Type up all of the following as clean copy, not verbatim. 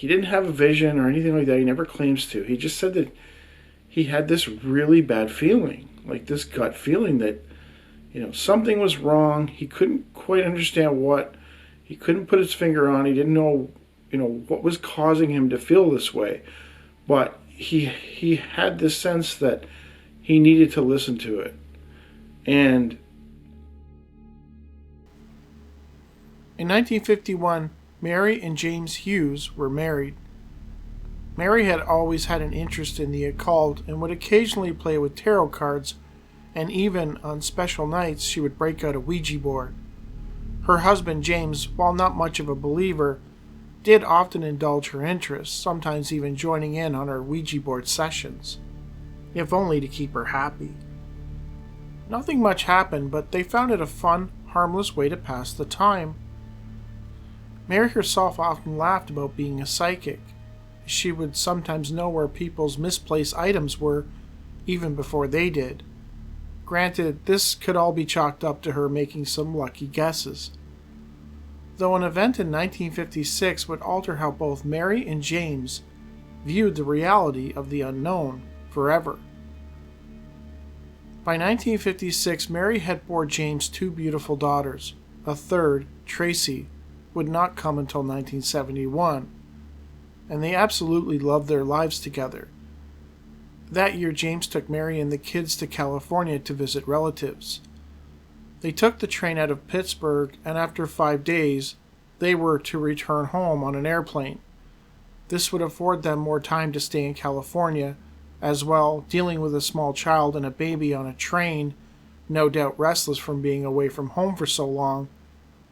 he didn't have a vision or anything like that. He never claims to. He just said that he had this really bad feeling, like this gut feeling that, something was wrong. He couldn't quite understand what. He couldn't put his finger on. He didn't know, what was causing him to feel this way. But he had this sense that he needed to listen to it. And in 1951, Mary and James Hughes were married. Mary had always had an interest in the occult and would occasionally play with tarot cards, and even on special nights she would break out a Ouija board. Her husband James, while not much of a believer, did often indulge her interest, sometimes even joining in on her Ouija board sessions, if only to keep her happy. Nothing much happened, but they found it a fun, harmless way to pass the time. Mary herself often laughed about being a psychic. She would sometimes know where people's misplaced items were, even before they did. Granted, this could all be chalked up to her making some lucky guesses. Though an event in 1956 would alter how both Mary and James viewed the reality of the unknown forever. By 1956, Mary had bore James 2 beautiful daughters. A third, Tracy, would not come until 1971, and they absolutely loved their lives together. That year, James took Mary and the kids to California to visit relatives. They took the train out of Pittsburgh, and after 5 days, they were to return home on an airplane. This would afford them more time to stay in California. As well, dealing with a small child and a baby on a train, no doubt restless from being away from home for so long,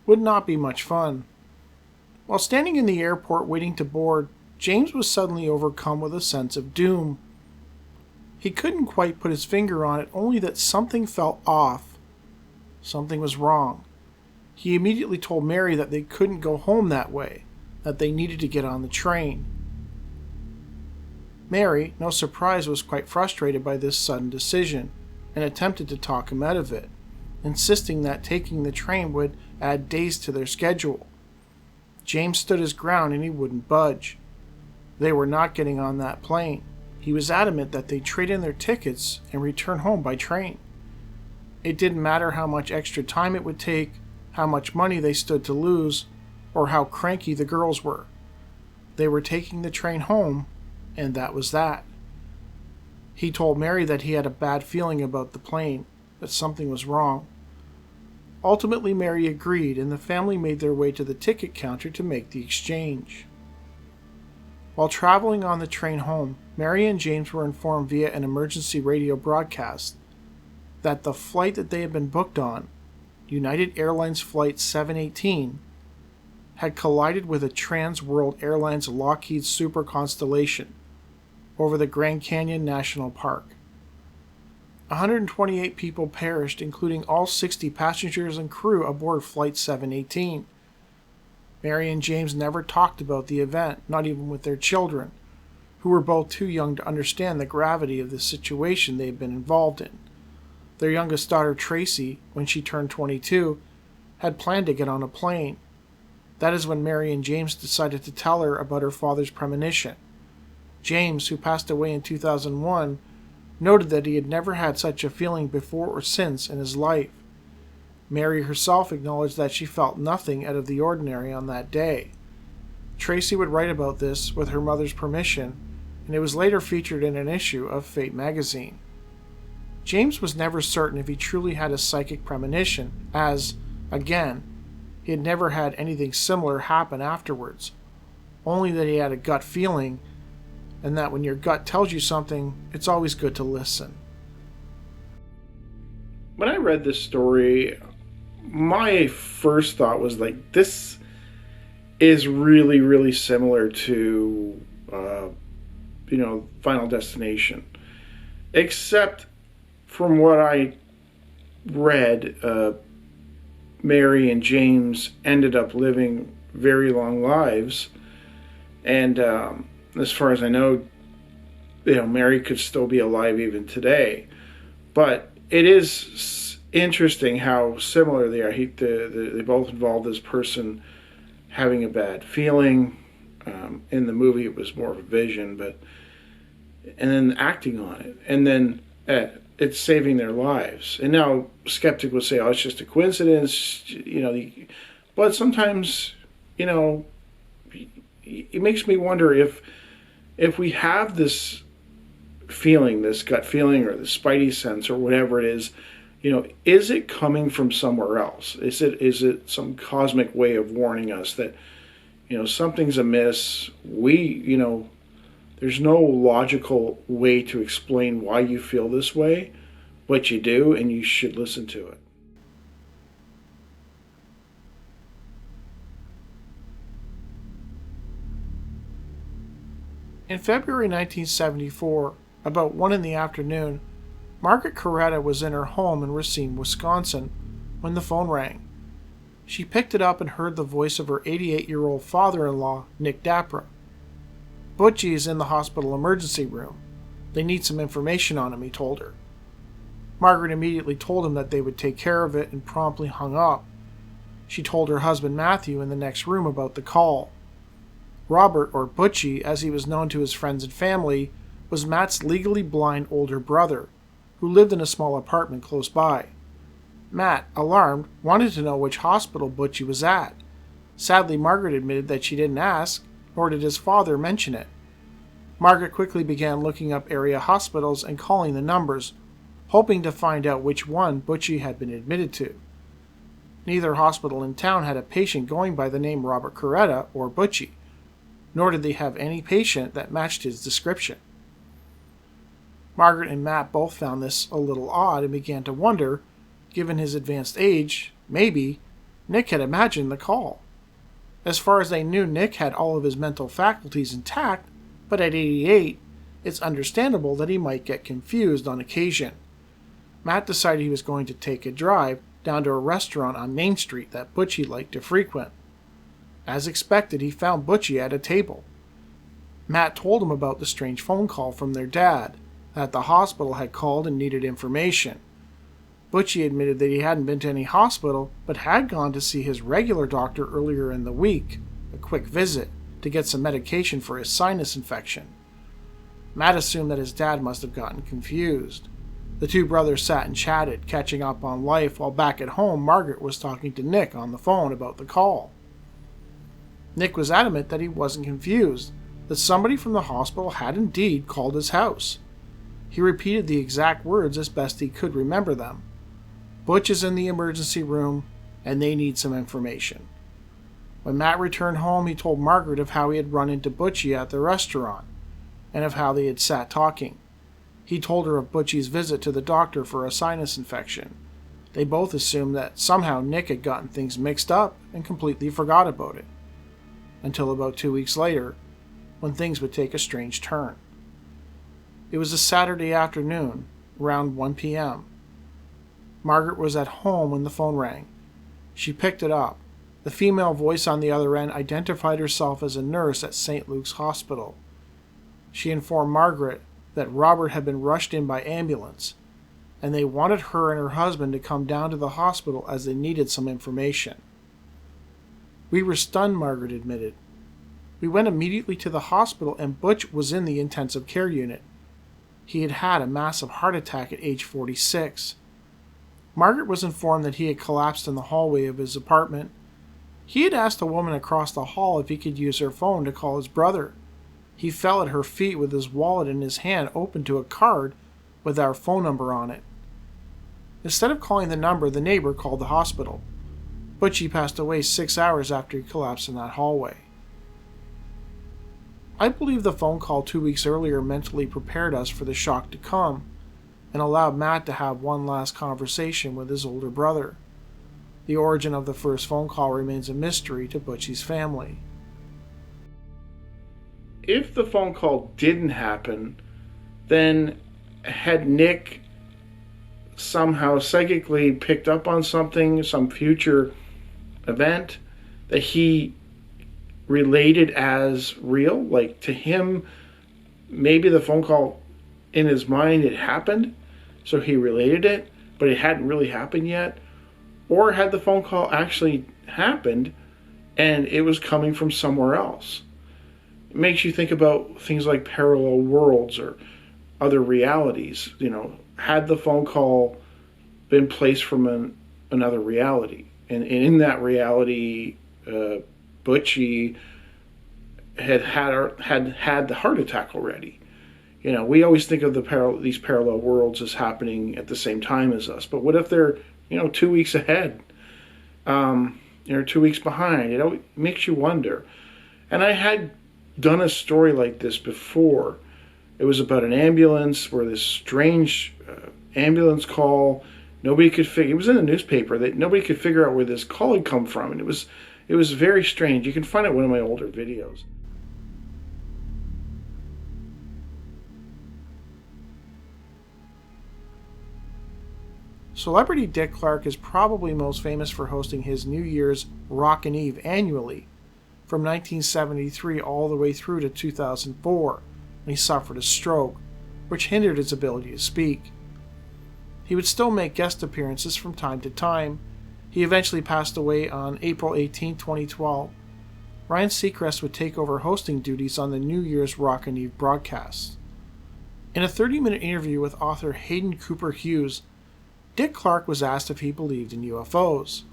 would not be much fun. While standing in the airport waiting to board, James was suddenly overcome with a sense of doom. He couldn't quite put his finger on it, only that something felt off. Something was wrong. He immediately told Mary that they couldn't go home that way, that they needed to get on the train. Mary, no surprise, was quite frustrated by this sudden decision and attempted to talk him out of it, insisting that taking the train would add days to their schedule. James stood his ground and he wouldn't budge. They were not getting on that plane. He was adamant that they trade in their tickets and return home by train. It didn't matter how much extra time it would take, how much money they stood to lose, or how cranky the girls were. They were taking the train home, and that was that. He told Mary that he had a bad feeling about the plane, that something was wrong. Ultimately, Mary agreed, and the family made their way to the ticket counter to make the exchange. While traveling on the train home, Mary and James were informed via an emergency radio broadcast that the flight that they had been booked on, United Airlines Flight 718, had collided with a Trans World Airlines Lockheed Super Constellation over the Grand Canyon National Park. 128 people perished, including all 60 passengers and crew aboard Flight 718. Mary and James never talked about the event, not even with their children, who were both too young to understand the gravity of the situation they had been involved in. Their youngest daughter, Tracy, when she turned 22, had planned to get on a plane. That is when Mary and James decided to tell her about her father's premonition. James, who passed away in 2001, noted that he had never had such a feeling before or since in his life. Mary herself acknowledged that she felt nothing out of the ordinary on that day. Tracy would write about this with her mother's permission, and it was later featured in an issue of Fate magazine. James was never certain if he truly had a psychic premonition, as, again, he had never had anything similar happen afterwards, only that he had a gut feeling, and that when your gut tells you something, it's always good to listen. When I read this story, my first thought was like, this is really, really similar to, Final Destination. Except from what I read, Mary and James ended up living very long lives. And as far as I know, Mary could still be alive even today. But it is interesting how similar they are. They both involve this person having a bad feeling, In the movie, it was more of a vision, but and then acting on it, and then it's saving their lives. And now skeptic will say, "Oh, it's just a coincidence," but sometimes, you know, it makes me wonder if we have this feeling, this gut feeling, or the spidey sense, or whatever it is. Is it coming from somewhere else? Is it some cosmic way of warning us that something's amiss? There's no logical way to explain why you feel this way, but you do, and you should listen to it. In February 1974, about 1 in the afternoon, Margaret Coretta was in her home in Racine, Wisconsin, when the phone rang. She picked it up and heard the voice of her 88-year-old father-in-law, Nick Dapra. "Butchie is in the hospital emergency room. They need some information on him," he told her. Margaret immediately told him that they would take care of it and promptly hung up. She told her husband Matthew in the next room about the call. Robert, or Butchie, as he was known to his friends and family, was Matt's legally blind older brother, who lived in a small apartment close by. Matt, alarmed, wanted to know which hospital Butchie was at. Sadly, Margaret admitted that she didn't ask, nor did his father mention it. Margaret quickly began looking up area hospitals and calling the numbers, hoping to find out which one Butchie had been admitted to. Neither hospital in town had a patient going by the name Robert Coretta or Butchie, nor did they have any patient that matched his description. Margaret and Matt both found this a little odd and began to wonder, given his advanced age, maybe Nick had imagined the call. As far as they knew, Nick had all of his mental faculties intact, but at 88, it's understandable that he might get confused on occasion. Matt decided he was going to take a drive down to a restaurant on Main Street that Butchie liked to frequent. As expected, he found Butchie at a table. Matt told him about the strange phone call from their dad, that the hospital had called and needed information. Butchie admitted that he hadn't been to any hospital, but had gone to see his regular doctor earlier in the week, a quick visit, to get some medication for his sinus infection. Matt assumed that his dad must have gotten confused. The two brothers sat and chatted, catching up on life, while back at home, Margaret was talking to Nick on the phone about the call. Nick was adamant that he wasn't confused, that somebody from the hospital had indeed called his house. He repeated the exact words as best he could remember them. "Butch is in the emergency room, and they need some information." When Matt returned home, he told Margaret of how he had run into Butchie at the restaurant, and of how they had sat talking. He told her of Butchie's visit to the doctor for a sinus infection. They both assumed that somehow Nick had gotten things mixed up and completely forgot about it. Until about 2 weeks later, when things would take a strange turn. It was a Saturday afternoon, around 1 p.m. Margaret was at home when the phone rang. She picked it up. The female voice on the other end identified herself as a nurse at St. Luke's Hospital. She informed Margaret that Robert had been rushed in by ambulance, and they wanted her and her husband to come down to the hospital as they needed some information. "We were stunned," Margaret admitted. "We went immediately to the hospital, and Butch was in the intensive care unit. He had had a massive heart attack at age 46. Margaret was informed that he had collapsed in the hallway of his apartment. He had asked a woman across the hall if he could use her phone to call his brother. He fell at her feet with his wallet in his hand open to a card with our phone number on it. Instead of calling the number, the neighbor called the hospital. Butchie passed away 6 hours after he collapsed in that hallway." I believe the phone call 2 weeks earlier mentally prepared us for the shock to come and allowed Matt to have one last conversation with his older brother. The origin of the first phone call remains a mystery to Butchie's family. If the phone call didn't happen, then had Nick somehow psychically picked up on something, some future event that he related as real? Like, to him, maybe the phone call in his mind had happened, so he related it, but it hadn't really happened yet. Or had the phone call actually happened and it was coming from somewhere else? It makes you think about things like parallel worlds or other realities. Had the phone call been placed from another reality, and in that reality, Butchie had the heart attack already. We always think of these parallel worlds as happening at the same time as us, but what if they're 2 weeks ahead, 2 weeks behind? It makes you wonder. And I had done a story like this before. It was about an ambulance where this strange ambulance call. Nobody could figure. It was in the newspaper that nobody could figure out where this call had come from, and it was very strange. You can find it in one of my older videos. Celebrity Dick Clark is probably most famous for hosting his New Year's Rockin' Eve annually from 1973 all the way through to 2004, when he suffered a stroke, which hindered his ability to speak. He would still make guest appearances from time to time. He eventually passed away on April 18, 2012. Ryan Seacrest would take over hosting duties on the New Year's Rockin' Eve broadcast. In a 30-minute interview with author Hayden Cooper Hughes, Dick Clark was asked if he believed in UFOs.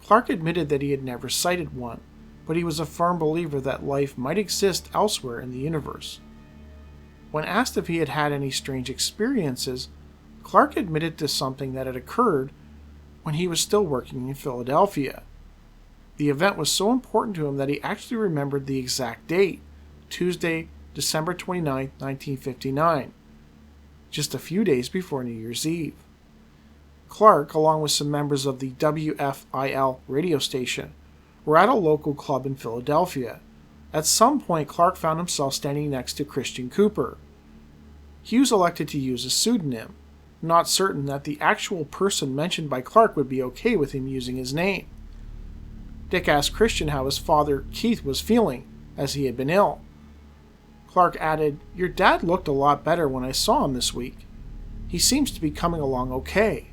Clark admitted that he had never sighted one, but he was a firm believer that life might exist elsewhere in the universe. When asked if he had had any strange experiences, Clark admitted to something that had occurred when he was still working in Philadelphia. The event was so important to him that he actually remembered the exact date, Tuesday, December 29, 1959, just a few days before New Year's Eve. Clark, along with some members of the WFIL radio station, were at a local club in Philadelphia. At some point, Clark found himself standing next to Christian Cooper. Hughes elected to use a pseudonym, not certain that the actual person mentioned by Clark would be okay with him using his name. Dick asked Christian how his father, Keith, was feeling, as he had been ill. Clark added, "Your dad looked a lot better when I saw him this week. He seems to be coming along okay."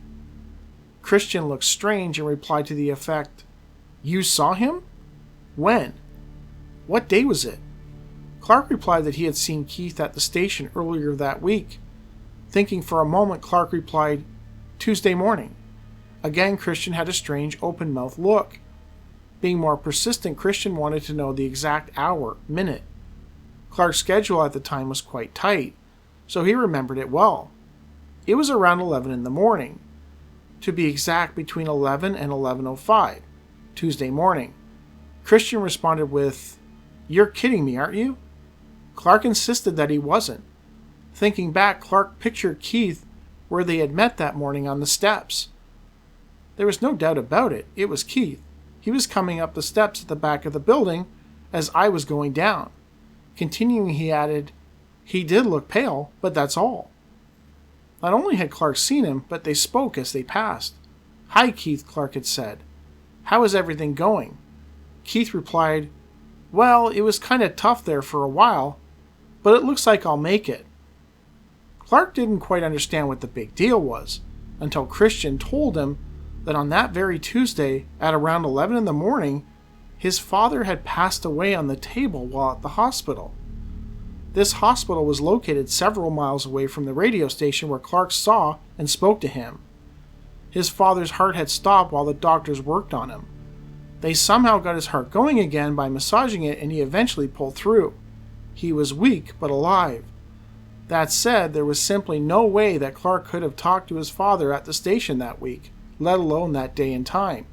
Christian looked strange and replied to the effect, "You saw him? When? What day was it?" Clark replied that he had seen Keith at the station earlier that week. Thinking for a moment, Clark replied, "Tuesday morning." Again, Christian had a strange open-mouthed look. Being more persistent, Christian wanted to know the exact hour, minute. Clark's schedule at the time was quite tight, so he remembered it well. It was around 11 in the morning. To be exact, between 11 and 11:05, Tuesday morning. Christian responded with, "You're kidding me, aren't you?" Clark insisted that he wasn't. Thinking back, Clark pictured Keith where they had met that morning on the steps. There was no doubt about it. It was Keith. He was coming up the steps at the back of the building as I was going down. Continuing, he added, "He did look pale, but that's all." Not only had Clark seen him, but they spoke as they passed. "Hi, Keith," Clark had said. "How is everything going?" Keith replied, "Well, it was kind of tough there for a while, but it looks like I'll make it." Clark didn't quite understand what the big deal was, until Christian told him that on that very Tuesday, at around 11 in the morning, his father had passed away on the table while at the hospital. This hospital was located several miles away from the radio station where Clark saw and spoke to him. His father's heart had stopped while the doctors worked on him. They somehow got his heart going again by massaging it, and he eventually pulled through. He was weak, but alive. That said, there was simply no way that Clark could have talked to his father at the station that week, let alone that day and time.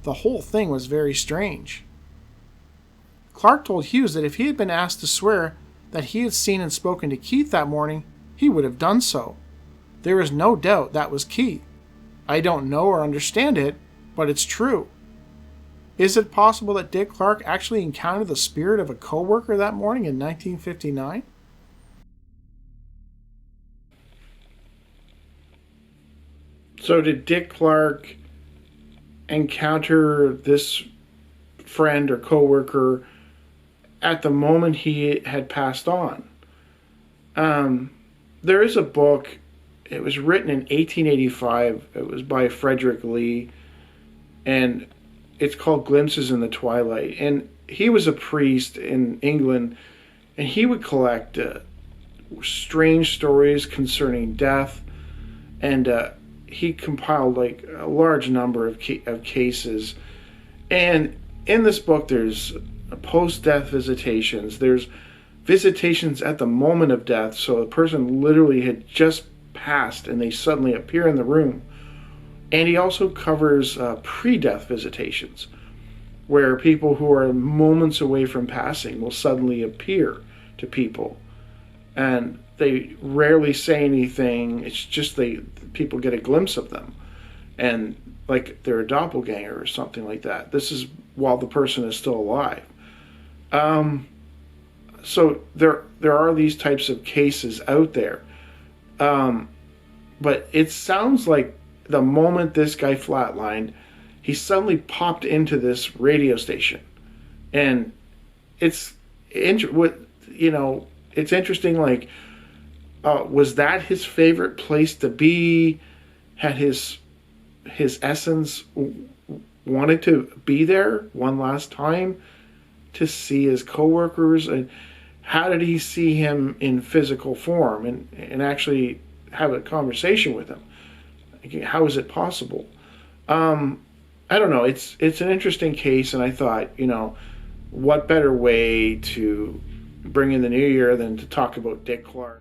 The whole thing was very strange. Clark told Hughes that if he had been asked to swear that he had seen and spoken to Keith that morning, he would have done so. There is no doubt that was Keith. I don't know or understand it, but it's true. Is it possible that Dick Clark actually encountered the spirit of a coworker that morning in 1959? So did Dick Clark encounter this friend or coworker at the moment he had passed on? There is a book. It was written in 1885. It was by Frederick Lee, and it's called Glimpses in the Twilight. And he was a priest in England, and he would collect strange stories concerning death, and he compiled like a large number of cases. And in this book, there's post-death visitations. There's visitations at the moment of death, so a person literally had just passed and they suddenly appear in the room. And he also covers pre-death visitations, where people who are moments away from passing will suddenly appear to people, and they rarely say anything. It's just people get a glimpse of them, and like they're a doppelganger or something like that. This is while the person is still alive. So there are these types of cases out there, but it sounds like the moment this guy flatlined, he suddenly popped into this radio station, and it's it's interesting. Like, was that his favorite place to be? Had his essence wanted to be there one last time to see his coworkers? And how did he see him in physical form and actually have a conversation with him? How is it possible? I don't know. It's an interesting case, and I thought, what better way to bring in the new year than to talk about Dick Clark?